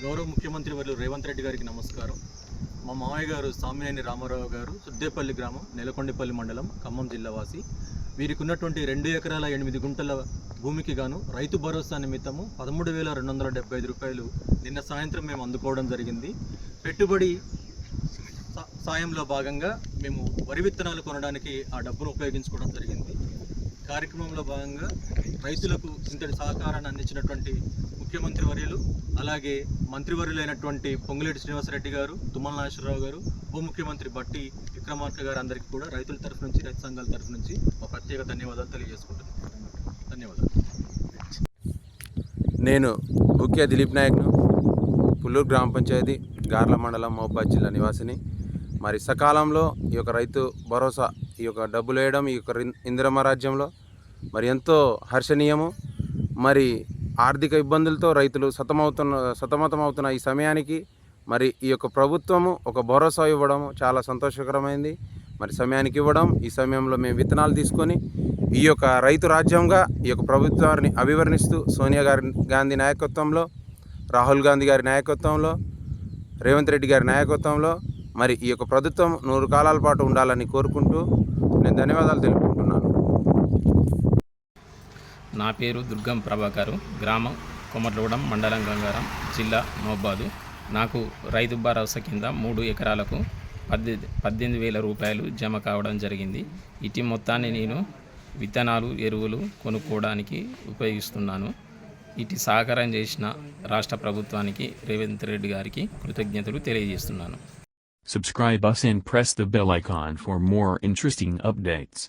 గౌరవ ముఖ్యమంత్రి వర్యులు రేవంత్ రెడ్డి గారికి నమస్కారం. మా మామయ్య గారు సామినేని రామారావు గారు సుద్దేపల్లి గ్రామం, నెలకొండపల్లి మండలం, ఖమ్మం జిల్లా వాసి. వీరికి ఉన్నటువంటి 2 ఎకరాల 8 గుంటల భూమికి గాను రైతు భరోసా నిమిత్తము 13,275 రూపాయలు నిన్న సాయంత్రం మేము అందుకోవడం జరిగింది. పెట్టుబడి సాయంలో భాగంగా మేము వరి విత్తనాలు కొనడానికి ఆ డబ్బును ఉపయోగించుకోవడం జరిగింది. కార్యక్రమంలో భాగంగా రైతులకు ఇంతటి సహకారాన్ని అందించినటువంటి ముఖ్యమంత్రి వర్యులు, అలాగే మంత్రివర్యులైనటువంటి పొంగులేటి శ్రీనివాసరెడ్డి గారు, తుమ్మల నాగేశ్వరరావు గారు, ఉప ముఖ్యమంత్రి బట్టి విక్రమార్క గారు అందరికీ కూడా రైతుల తరఫు నుంచి, రైతు సంఘాల తరఫు నుంచి ఒక ప్రత్యేక ధన్యవాదాలు తెలియజేసుకుంటున్నాను. ధన్యవాదాలు. నేను ముఖ్య దిలీప్ నాయక్ను, పుల్లూరు గ్రామ పంచాయతీ, గార్ల మండలం, మహబూబాద్ జిల్లా నివాసిని. మరి సకాలంలో ఈ యొక్క రైతు భరోసా, ఈ యొక్క డబ్బులు వేయడం ఈ యొక్క ఇందిరమ్మ రాజ్యంలో మరి ఎంతో హర్షణీయము. మరి ఆర్థిక ఇబ్బందులతో రైతులు సతమతమవుతున్న ఈ సమయానికి మరి ఈ యొక్క ప్రభుత్వము ఒక భరోసా ఇవ్వడం చాలా సంతోషకరమైంది. మరి సమయానికి ఇవ్వడం, ఈ సమయంలో మేము విత్తనాలు తీసుకొని ఈ యొక్క రైతు రాజ్యంగా ఈ యొక్క ప్రభుత్వాన్ని అభివర్ణిస్తూ సోనియా గాంధీ నాయకత్వంలో, రాహుల్ గాంధీ గారి నాయకత్వంలో, రేవంత్ రెడ్డి గారి నాయకత్వంలో మరి ఈ యొక్క ప్రభుత్వం 100 కాలాల పాటు ఉండాలని కోరుకుంటూ నేను ధన్యవాదాలు తెలుపుకుంటున్నాను. నా పేరు దుర్గం ప్రభాకరు, గ్రామం కొమర్లగూడెం, మండలం గంగారం, జిల్లా మహబూబాద్. నాకు రైతు భరోసా కింద 3 ఎకరాలకు 18,000 రూపాయలు జమ కావడం జరిగింది. ఇటీ మొత్తాన్ని నేను విత్తనాలు, ఎరువులు కొనుక్కోవడానికి ఉపయోగిస్తున్నాను. ఇటు సహకారం చేసిన రాష్ట్ర ప్రభుత్వానికి, రేవంత్ రెడ్డి గారికి కృతజ్ఞతలు తెలియజేస్తున్నాను. Subscribe us and press the bell icon for more interesting updates.